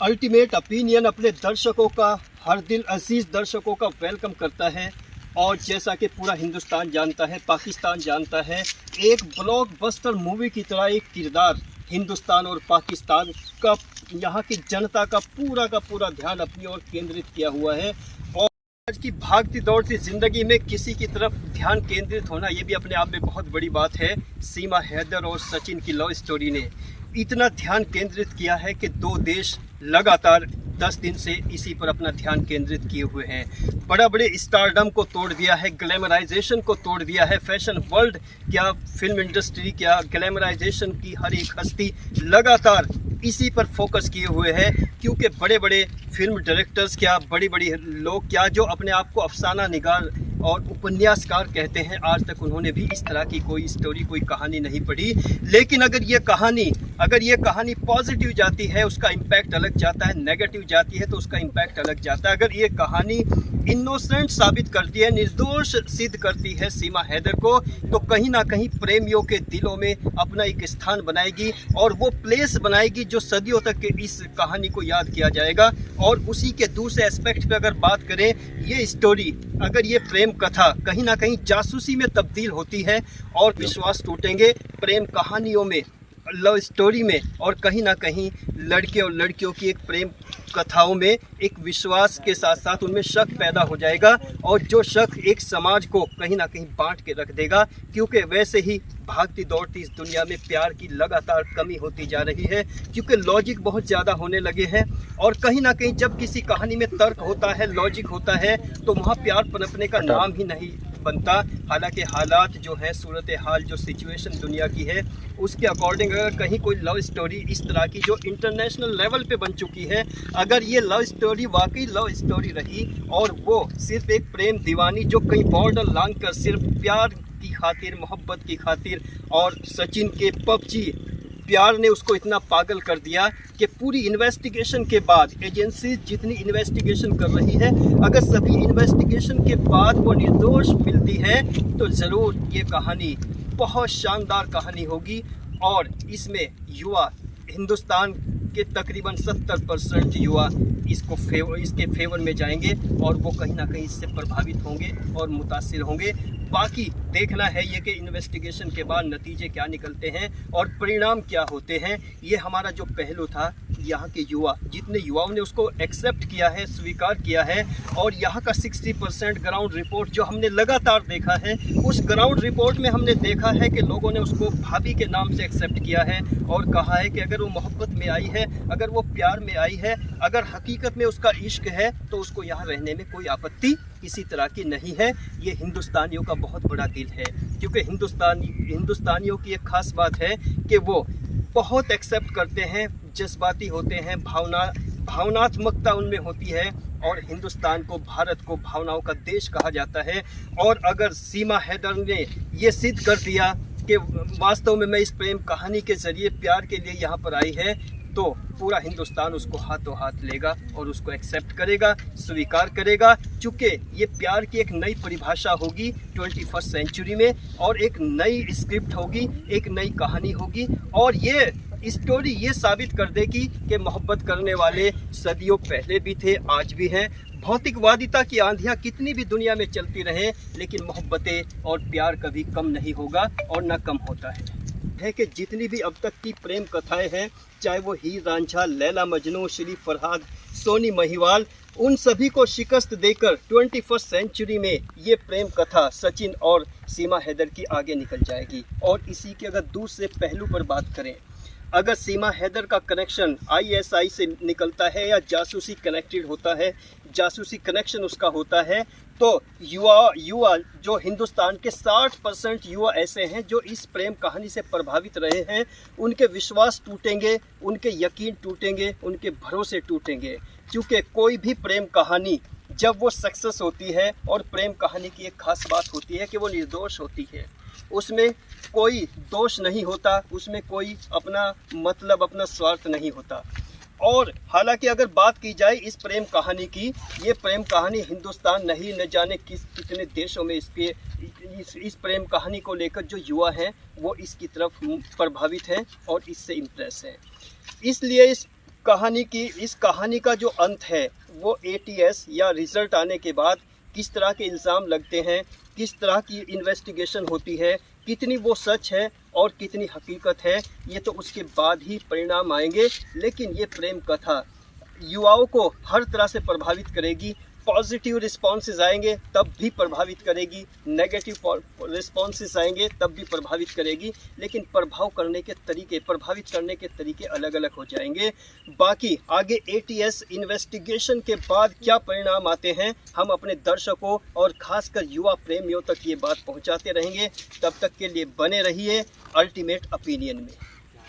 Ultimate opinion अपने दर्शकों का, हर दिल अजीज दर्शकों का वेलकम करता है। और जैसा कि पूरा हिंदुस्तान जानता है, पाकिस्तान जानता है, एक ब्लॉकबस्टर मूवी की तरह एक किरदार हिंदुस्तान और पाकिस्तान का, यहाँ की जनता का पूरा ध्यान अपनी ओर केंद्रित किया हुआ है। और आज की भागती दौड़ती ज़िंदगी में किसी की तरफ ध्यान केंद्रित होना, ये भी अपने आप में बहुत बड़ी बात है। सीमा हैदर और सचिन की लव स्टोरी ने इतना ध्यान केंद्रित किया है कि दो देश लगातार 10 दिन से इसी पर अपना ध्यान केंद्रित किए हुए हैं। बड़े स्टारडम को तोड़ दिया है, ग्लैमराइजेशन को तोड़ दिया है। फैशन वर्ल्ड क्या, फिल्म इंडस्ट्री क्या, ग्लैमराइजेशन की हर एक हस्ती लगातार इसी पर फोकस किए हुए हैं। क्योंकि बड़े फिल्म डायरेक्टर्स क्या, बड़ी लोग क्या, जो अपने आप को अफसाना निगार और उपन्यासकार कहते हैं, आज तक उन्होंने भी इस तरह की कोई स्टोरी, कोई कहानी नहीं पढ़ी। लेकिन अगर ये कहानी पॉजिटिव जाती है, उसका इम्पैक्ट अलग जाता है। नेगेटिव जाती है तो उसका इम्पैक्ट अलग जाता है। अगर ये कहानी इनोसेंट साबित करती है, निर्दोष सिद्ध करती है सीमा हैदर को, तो कहीं ना कहीं प्रेमियों के दिलों में अपना एक स्थान बनाएगी और वो प्लेस बनाएगी जो सदियों तक इस कहानी को याद किया जाएगा। और उसी के दूसरे एस्पेक्ट पे अगर बात करें, ये स्टोरी, अगर ये प्रेम कथा कहीं ना कहीं जासूसी में तब्दील होती है और विश्वास टूटेंगे प्रेम कहानियों में, लव स्टोरी में, और कहीं ना कहीं लड़के और लड़कियों की एक प्रेम कथाओं में एक विश्वास के साथ साथ उनमें शक पैदा हो जाएगा। और जो शक एक समाज को कहीं ना कहीं बांट के रख देगा। क्योंकि वैसे ही भागती दौड़ती इस दुनिया में प्यार की लगातार कमी होती जा रही है, क्योंकि लॉजिक बहुत ज़्यादा होने लगे हैं। और कहीं ना कहीं जब किसी कहानी में तर्क होता है, लॉजिक होता है, तो वहाँ प्यार पनपने का नाम ही नहीं बनता। हालांकि हालात जो है, सूरत हाल जो सिचुएशन दुनिया की है, उसके अकॉर्डिंग अगर कहीं कोई लव स्टोरी इस तरह की जो इंटरनेशनल लेवल पे बन चुकी है, अगर ये लव स्टोरी वाकई लव स्टोरी रही और वो सिर्फ एक प्रेम दीवानी जो कहीं बॉर्डर लांग कर सिर्फ प्यार की खातिर, मोहब्बत की खातिर, और सचिन के पबजी प्यार ने उसको इतना पागल कर दिया कि पूरी इन्वेस्टिगेशन के बाद, एजेंसी जितनी इन्वेस्टिगेशन कर रही है, अगर सभी इन्वेस्टिगेशन के बाद वो निर्दोष मिलती है, तो ज़रूर ये कहानी बहुत शानदार कहानी होगी। और इसमें युवा, हिंदुस्तान के तकरीबन 70% युवा इसके फेवर में जाएंगे और वो कहीं ना कहीं इससे प्रभावित होंगे और मुतासिर होंगे। बाकी देखना है ये कि इन्वेस्टिगेशन के बाद नतीजे क्या निकलते हैं और परिणाम क्या होते हैं। ये हमारा जो पहलू था, यहाँ के युवा, जितने युवाओं ने उसको एक्सेप्ट किया है, स्वीकार किया है, और यहाँ का 60% ग्राउंड रिपोर्ट जो हमने लगातार देखा है, उस ग्राउंड रिपोर्ट में हमने देखा है कि लोगों ने उसको भाभी के नाम से एक्सेप्ट किया है और कहा है कि अगर वो मोहब्बत में आई है, अगर वो प्यार में आई है, अगर हकीकत में उसका इश्क है, तो उसको यहाँ रहने में कोई आपत्ति किसी तरह की नहीं है। ये हिंदुस्तानियों का बहुत बड़ा दिल है, क्योंकि हिंदुस्तानियों की एक खास बात है कि वो बहुत एक्सेप्ट करते हैं, जज्बाती होते हैं, भावनात्मकता उनमें होती है। और हिंदुस्तान को, भारत को भावनाओं का देश कहा जाता है। और अगर सीमा हैदर ने ये सिद्ध कर दिया कि वास्तव में मैं इस प्रेम कहानी के ज़रिए प्यार के लिए यहाँ पर आई है, तो पूरा हिंदुस्तान उसको हाथों हाथ लेगा और उसको एक्सेप्ट करेगा, स्वीकार करेगा। चूँकि ये प्यार की एक नई परिभाषा होगी 21st सेंचुरी में, और एक नई स्क्रिप्ट होगी, एक नई कहानी होगी। और ये स्टोरी ये साबित कर देगी कि मोहब्बत करने वाले सदियों पहले भी थे, आज भी हैं। भौतिकवादिता की आंधियाँ कितनी भी दुनिया में चलती रहें, लेकिन मोहब्बतें और प्यार कभी कम नहीं होगा और न कम होता है कि जितनी भी अब तक की प्रेम कथाएं हैं, चाहे वो हीर रांझा, लैला मजनू, श्री फरहाद, सोनी महिवाल, उन सभी को शिकस्त देकर 21st सेंचुरी में ये प्रेम कथा सचिन और सीमा हैदर की आगे निकल जाएगी। और इसी के अगर दूसरे पहलू पर बात करें, अगर सीमा हैदर का कनेक्शन ISI से निकलता है या जासूसी कनेक्टेड होता है, जासूसी कनेक्शन उसका होता है, तो युवा जो हिंदुस्तान के 60% युवा ऐसे हैं जो इस प्रेम कहानी से प्रभावित रहे हैं, उनके विश्वास टूटेंगे, उनके यकीन टूटेंगे, उनके भरोसे टूटेंगे। क्योंकि कोई भी प्रेम कहानी जब वो सक्सेस होती है, और प्रेम कहानी की एक खास बात होती है कि वो निर्दोष होती है, उसमें कोई दोष नहीं होता, उसमें कोई अपना मतलब, अपना स्वार्थ नहीं होता। और हालांकि अगर बात की जाए इस प्रेम कहानी की, ये प्रेम कहानी हिंदुस्तान नहीं, न जाने कितने देशों में इस प्रेम कहानी को लेकर जो युवा हैं वो इसकी तरफ प्रभावित हैं और इससे इम्प्रेस हैं। इसलिए इस इस कहानी का जो अंत है वो ATS या रिजल्ट आने के बाद किस तरह के इल्ज़ाम लगते हैं, किस तरह की इन्वेस्टिगेशन होती है, कितनी वो सच है और कितनी हकीकत है, ये तो उसके बाद ही परिणाम आएंगे। लेकिन ये प्रेम कथा युवाओं को हर तरह से प्रभावित करेगी। पॉजिटिव रिस्पॉन्सेज आएंगे तब भी प्रभावित करेगी, नेगेटिव रिस्पॉन्सेज आएंगे तब भी प्रभावित करेगी, लेकिन प्रभावित करने के तरीके अलग अलग हो जाएंगे। बाकी आगे ATS इन्वेस्टिगेशन के बाद क्या परिणाम आते हैं, हम अपने दर्शकों और खासकर युवा प्रेमियों तक ये बात पहुंचाते रहेंगे। तब तक के लिए बने रहिए अल्टीमेट ओपिनियन में।